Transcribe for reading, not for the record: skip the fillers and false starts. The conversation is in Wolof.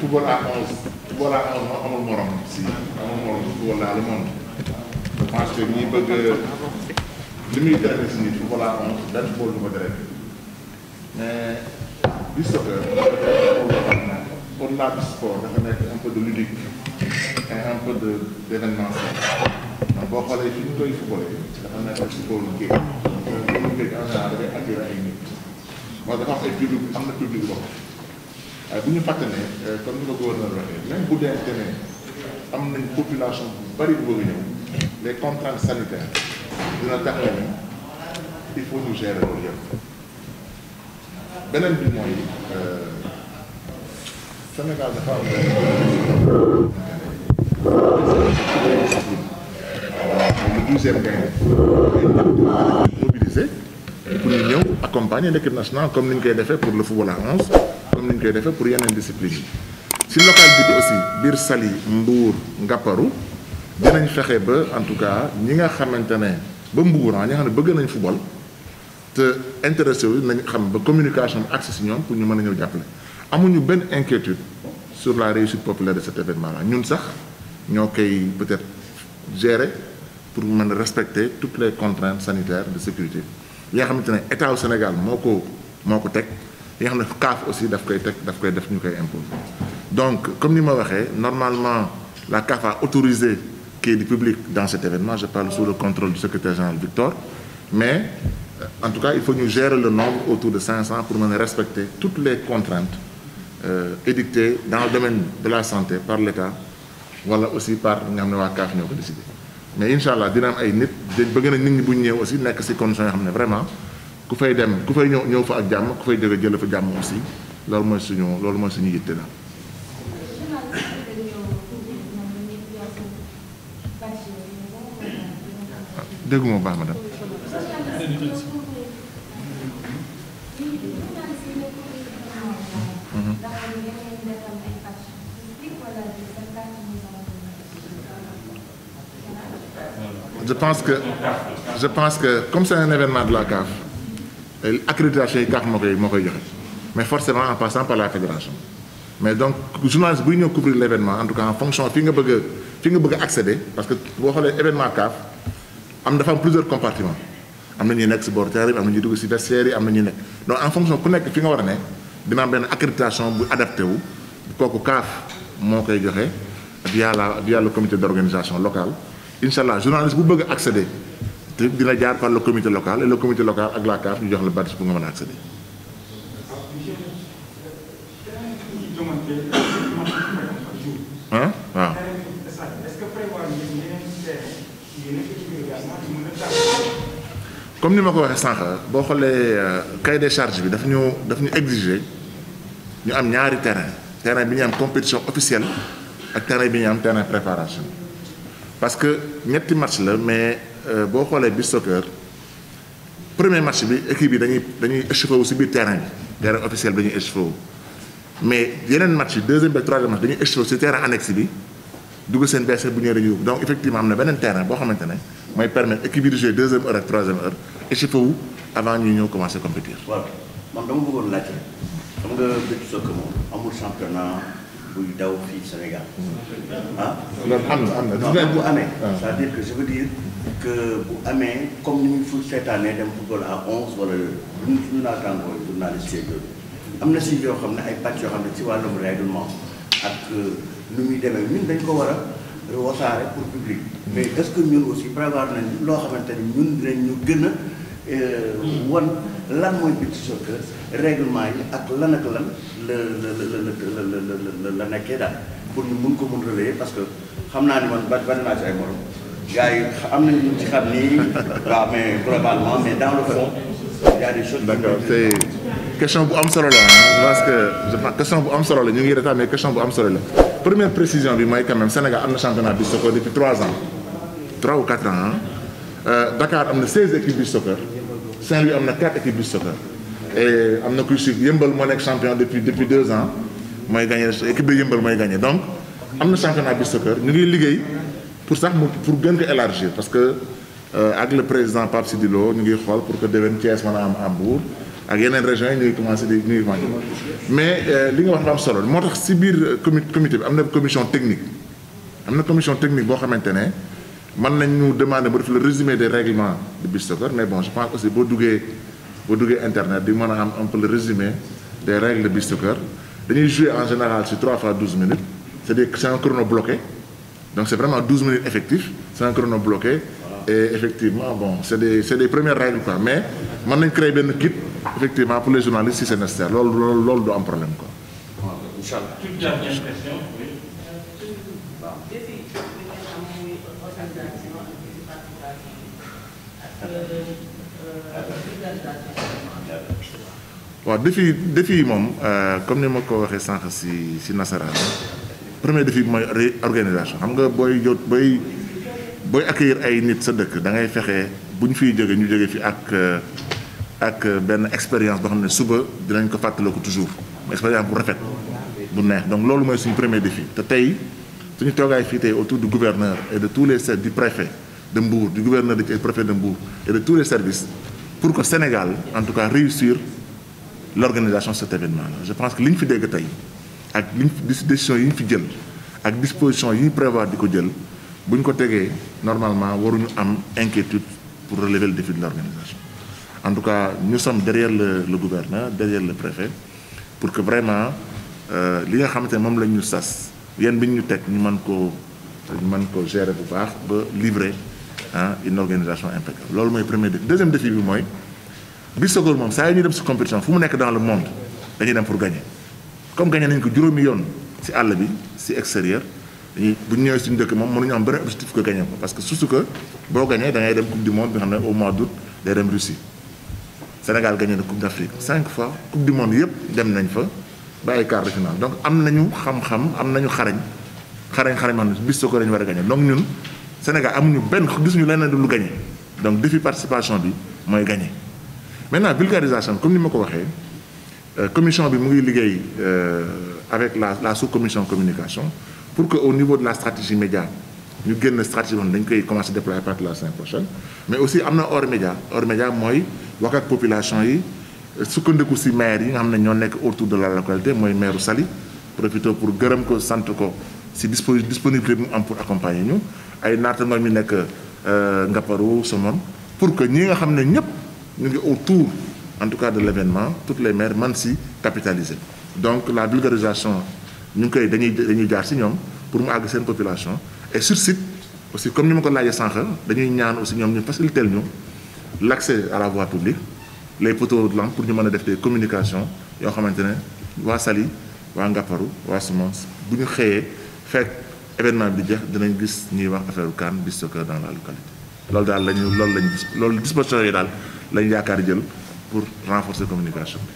football à 11 football à 11 moo amul morom si amul morom football dans le monde. Je pense que ñi bëgg li muy drainer si nit football à 11 benn football du ko drainer mais du soccer au-delà du sport dafa nekk un peu de ludique et un peu d'événementiel. donc boo xoolee fi ñu koy footballé dafa nekk football géej football géej en général dafay attirer ay nit moo dafa am ay public am na public bopp waaye bu ñu fàtte ne comme ni ko gouverneur waxee même bu dee ne am nañ population bu bari bu bëgg ñëw les contraintes sanitaires dina tax ne il faut ñu gérer loolu yëpp beneen bi mooy Sénégal dafa am le 12e gaynde mobilisé pour ñu ñëw accompagner l'équipe nationale comme ni ñu koy defee pour le football à 11 comme ni ñu koy defee pour yeneen discipline yi si localité bi aussi biir Saly Mbour Ngaparou dinañ fexe ba en tout cas ñi nga xamante ne ba Mbour ñi nga xam ne bëgg nañ football te intéressé wu nañ xam ba communication bi accès si ñoom pour ñu mën a ñëw jàppale amuñu benn inquiétude sur la réussite populaire de cet événement là ñun sax ñoo koy peut-être gérer pour mën a respecter toutes les contraintes sanitaires de sécurité yi nga xamante ne état au Sénégal moo ko teg yi nga xam ne CAF aussi daf koy def ñu koy imposer. donc comme ni ma waxee normalement la CAF a autorisé qu'il y ait du public dans cet événement je parle sous le contrôle du secrétaire général Victor mais en tout cas il faut ñu gérer le nombre autour de 500 pour mën a respecter toutes les contraintes édictées dans le domaine de la santé par l'État wala aussi par nga xam ne waa CAF ñoo ko décidé mais incha allah dina am ay nit bëgg na nit ñi bu ñu ñëw aussi nekk ci conditions yoo xam ne vraiment ku fay dem ku fay ñëw fa ak jàmm ku fay jóge jël fa jàmm aussi loolu mooy suñu yitte la. dégguma baax madame. je pense que comme c'est un événement de la CAF accréditation yi CAF moo koy joxe mais forcément en passant par la fédération mais donc journaliste buy ñëw couvrir l'événement en tout cas en fonction fi nga bëgg a accéder parce que boo xoolee événement CAF dafa am plusieurs compartiments am na ñuy nekk si bord terrain bi am na ñuy dugg si vestiaire yi am na ñuy nekk donc en fonction ku nekk fi nga war a ne dina am benn accréditation bu adapté wu kooku CAF moo koy joxe via le comité d'organisation locale incha allah journaliste bu bëgg a accéder te dina jaar par le comité local et le comité local ak la CAF ñu jox la badge pour nga mën a accéder. waaw. comme ni ma ko waxee sànq boo xoolee cahier des charges bi daf ñu exiger ñu am ñaari terrain bi ñu am compétition officielle ak terrain bi ñu am terrain préparation parce que ñetti match la mais boo xoolee beach soccer premier match bi équipe yi dañuy échauffé wu si biir terrain officiel bi dañuy échauffé wu mais yeneen match yi deuxième et troisième match dañuy échauffé si terrain annexe bi dugg seen BC bu ñëwee dañuy donc effectivement am na beneen terrain boo xamante ne mooy permettre équipe yi di jouer deuxième heure ak troisième heure échauffé wu avant ñuy ñëw commencer compétir. voilà man dama bëggoon laajte xam nga beach soccer moom amul championnat buy daw fii Sénégal ah. loolu am na non bu amee. c'est-à-dire que je veux dire que bu amee comme ni ñu fu seetaanee dem football à 11 wala lu ñu naataangoo journaliste yeeg yooyu am na si yoo xam ne ay pàcc yoo xam ne ci wàllum règlement ak nu muy demee ñun dañ ko war a wasaare pour public. mais est-ce que ñun aussi prévoir nañ loo xamante ni ñun dinañ ñu gën a wan lan mooy beach soccer règlement yi ak lan la nekkee daal pour ñu mun ko mun relayer parce que xam naa ni man bari naa ci ay morom gars yi am nañu ñu ci xam nii waaw mais globalement mais dans le fond il y a des choses. d'accord c'est question bu am solo la parce que je pense question bu am solo la ñu ngi retaan mais question bu am solo la première précision bi mooy quand même Sénégal am na championnat beach soccer depuis 3 ou 4 ans Dakar am na 16 équipes beach soccer Saint-Louis am na 4 équipes beach soccer et am na kuy si Yëmbal moo nekk champion depuis 2 ans mooy gagné équipe bi Yëmbal mooy gagné donc am na championnat beach soccer ñu ngi liggéey pour sax pour gën ko élargir parce que ak le président Pape Sidi Lo ñu ngi xool pour que déwén Thiès mën a am Mbour ak yeneen régions yi ñuy commencé di ñuy manqué mais li nga wax dafa am solo moo tax si biir comité bi am na commission technique boo xamante ne mën nañu demander ba def le résumé des règlements de Beach Soccer mais bon je pense aussi boo duggee internet di mën a am un peu le résumé des règles de Beach Soccer dañuy jouer en général sur 3 fois 12 minutes c'est un chrono bloqué donc c'est vraiment 12 minutes effectifs c'est un chrono bloqué et effectivement bon c'est des premières règles quoi mais mën nañ créer benn kit effectivement pour les journalistes si c'est nécessaire loolu du am problème quoi. waaw incha allah. toute dernière question oui. waaw défi yi moom comme ni ma ko waxee sànq si nasaraan premier défi bi mooy organisation xam nga booy accueillir ay nit sa dëkk da ngay fexe bu ñu fiy jógee ñu jógee fi ak benn expérience boo xam ne suba dinañ ko fàttaloo ko toujours expérience bu rafet bu neex donc loolu mooy suñu premier défi te tey suñu toogaay fii tey autour du gouverneur et de tous les du préfet de Mbour du gouverneur du préfet de Mbour et de tous les services pour que Sénégal en tout cas réussir l'organisation de cet événement là je pense que li ñu fi dégg tey ak li ñu décision yi ñu fi jël ak disposition yi ñu prévoir di ko jël bu ñu ko tegee normalement waruñu am inquiétude pour relever le défi de l'organisation en tout cas nous sommes derrière le gouverneur derrière le préfet pour que vraiment li nga xamante ne moom lañ ñu sas yéen bi ñu teg ñu mën ko gérer bu baax ba livrer une organisation impeccable loolu mooy premier défi deuxième défi bi mooy Beach Soccer moom saa yi ñuy dem si compétition fu mu nekk dans le monde dañuy dem pour gagner comme gagner nañ ko juróomi yoon si àll bi si extérieur dañuy bu ñu ñëwee suñu dëkk moom mënuñu am benn objectif que gagner ko parce que surtout que boo gagner da ngay dem coupe du monde bi nga xam ne au mois d'août day dem Russie Sénégal gagné na coupe d'Afrique 5 fois coupe du monde yëpp dem nañ fa ba ay quart de finale donc am nañu xam-xam am nañu xarañ xam ne Beach Soccer lañu war a gagner donc ñun Sénégal amuñu benn gisuñu leneen lu gagner donc défi participation bi mooy gagner. Maintenant vulgarisation comme ni ma ko waxee commission bi mu ngi liggéey avec la sous-commission communication pour que au niveau de la stratégie média ñu génn stratégie boo xam ne dañ koy commencer déployer à partir de la semaine prochaine mais aussi am na hors média mooy wax ak population yi sukkandiku ci maire yi nga xam ne ñoo nekk autour de la localité mooy maire Saly profité pour gërëm ko sant ko ci disponibilité bi mu am pour accompagner ñu ay naataango mi nekk Ngaparou Somone pour que ñi nga xam ne ñëpp ñu ngi autour en tout cas de l'événement toutes les maires man si capitaliser donc la vulgarisation ñu ngi koy dañuy jaar ci ñoom pour mu àgg seen population et sur site aussi comme ni ma ko laajee sànq dañuy ñaan aussi ñoom ñu faciliter ñu l'accès à la voie publique les poteaux de lampe pour ñu mën a def des communications yoo xamante ne waa Saly waa Ngaparou waa Somone bu ñu xëyee fekk événement bi di jeex dinañ gis ñuy wax affaire CAN Beach Soccer dans la localité loolu daal loolu disposition yi daal lañu yaakaar jël pour renforcer communication bi